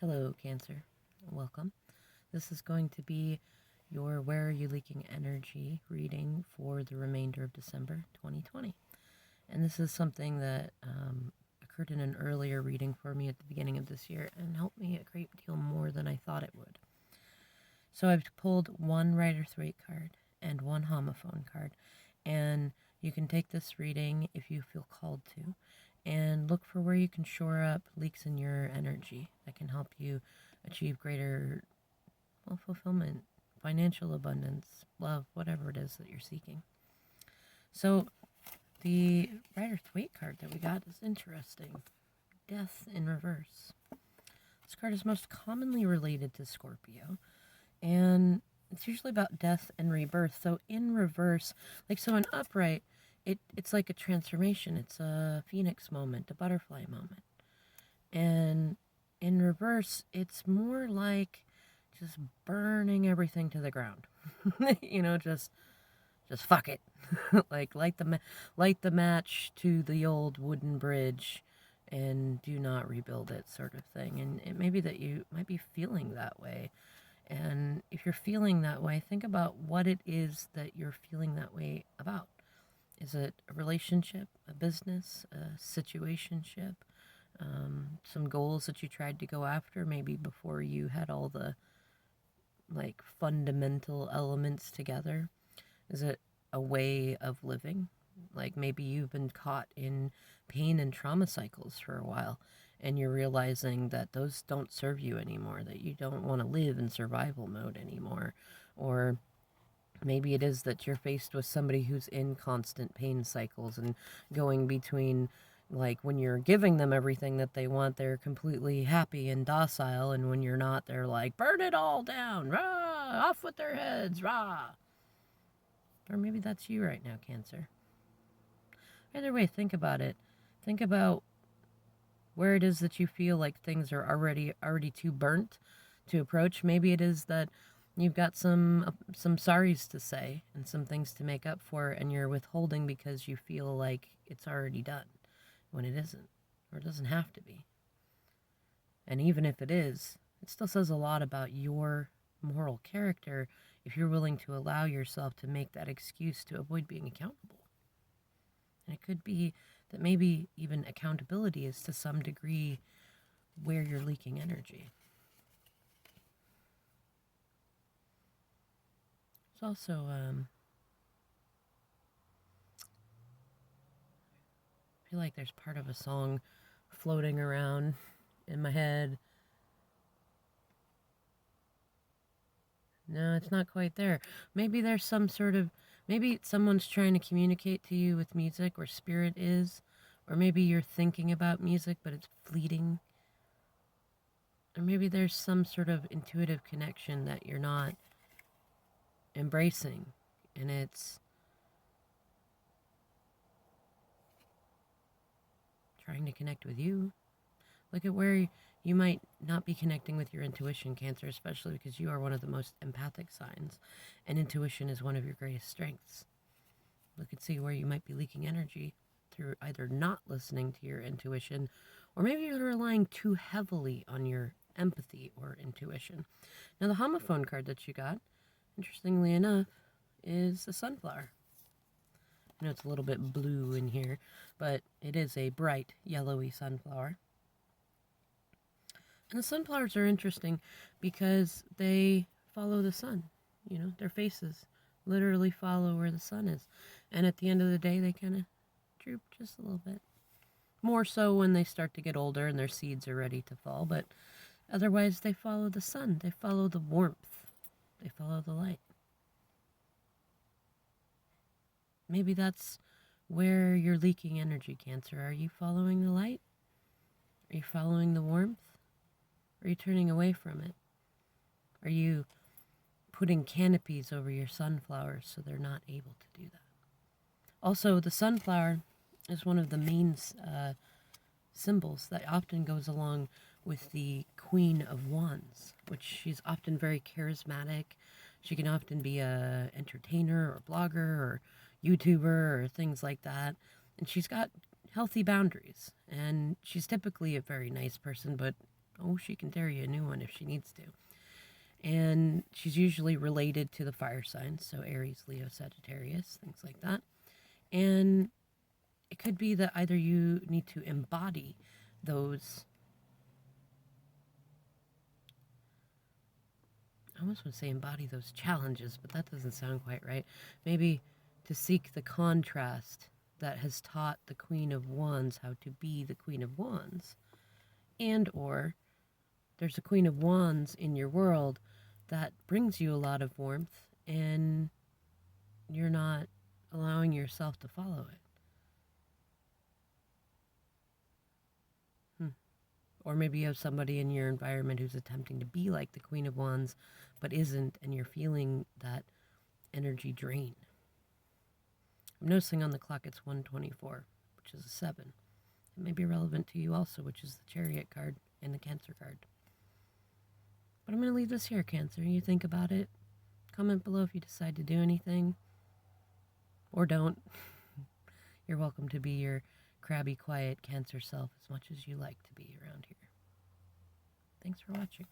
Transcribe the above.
Hello, Cancer. Welcome. This is going to be your Where Are You Leaking Energy reading for the remainder of December 2020. And this is something that occurred in an earlier reading for me at the beginning of this year and helped me a great deal more than I thought it would. So I've pulled one Rider-Waite card and one homophone card, and you can take this reading if you feel called to and look for where you can shore up leaks in your energy that can help you achieve greater fulfillment, financial abundance, love, whatever it is that you're seeking. So the Rider-Waite card that we got is interesting. Death in reverse. This card is most commonly related to Scorpio, and it's usually about death and rebirth. So in reverse, so in upright, it's like a transformation. It's a phoenix moment, a butterfly moment. And in reverse, it's more like just burning everything to the ground. Just fuck it. Like light the match to the old wooden bridge and do not rebuild it, sort of thing. And it may be that you might be feeling that way. And if you're feeling that way, think about what it is that you're feeling that way about. Is it a relationship, a business, a situationship, some goals that you tried to go after maybe before you had all the fundamental elements together? Is it a way of living? Like maybe you've been caught in pain and trauma cycles for a while and you're realizing that those don't serve you anymore, that you don't want to live in survival mode anymore. Or maybe it is that you're faced with somebody who's in constant pain cycles and going between, like, when you're giving them everything that they want, they're completely happy and docile, and when you're not, they're like, burn it all down, rah, off with their heads, rah. Or maybe that's you right now, Cancer. Either way, think about it. Think about where it is that you feel like things are already too burnt to approach. Maybe it is that you've got some sorries to say and some things to make up for, and you're withholding because you feel like it's already done when it isn't, or it doesn't have to be. And even if it is, it still says a lot about your moral character if you're willing to allow yourself to make that excuse to avoid being accountable. And it could be that maybe even accountability is to some degree where you're leaking energy. It's also, I feel like there's part of a song floating around in my head. No, it's not quite there. Maybe there's some sort of, maybe someone's trying to communicate to you with music, or spirit is, or maybe you're thinking about music, but it's fleeting. Or maybe there's some sort of intuitive connection that you're not embracing, and it's trying to connect with you. Look at where you might not be connecting with your intuition, Cancer, especially because you are one of the most empathic signs, and intuition is one of your greatest strengths. Look and see where you might be leaking energy through either not listening to your intuition, or maybe you're relying too heavily on your empathy or intuition. Now, the homophone card that you got, interestingly enough, is a sunflower. I know it's a little bit blue in here, but it is a bright yellowy sunflower. And the sunflowers are interesting because they follow the sun. Their faces literally follow where the sun is. And at the end of the day, they kind of droop just a little bit. More so when they start to get older and their seeds are ready to fall, but otherwise they follow the sun. They follow the warmth. They follow the light. Maybe that's where you're leaking energy, Cancer. Are you following the light? Are you following the warmth? Are you turning away from it? Are you putting canopies over your sunflowers so they're not able to do that? Also, the sunflower is one of the main symbols that often goes along with the Queen of Wands, which she's often very charismatic. She can often be a entertainer or blogger or YouTuber or things like that. And she's got healthy boundaries. And she's typically a very nice person, but Oh, she can tear you a new one if she needs to. And she's usually related to the fire signs, so Aries, Leo, Sagittarius, things like that. And it could be that either you need to embody those, I almost want to say embody those challenges, but that doesn't sound quite right. Maybe to seek the contrast that has taught the Queen of Wands how to be the Queen of Wands. And or there's a Queen of Wands in your world that brings you a lot of warmth and you're not allowing yourself to follow it. Or maybe you have somebody in your environment who's attempting to be like the Queen of Wands but isn't, and you're feeling that energy drain. I'm noticing on the clock it's 1:24, which is a 7. It may be relevant to you also, which is the Chariot card and the Cancer card. But I'm going to leave this here, Cancer. You think about it. Comment below if you decide to do anything. Or don't. You're welcome to be your crabby, quiet Cancer self as much as you like to be around here. Thanks for watching.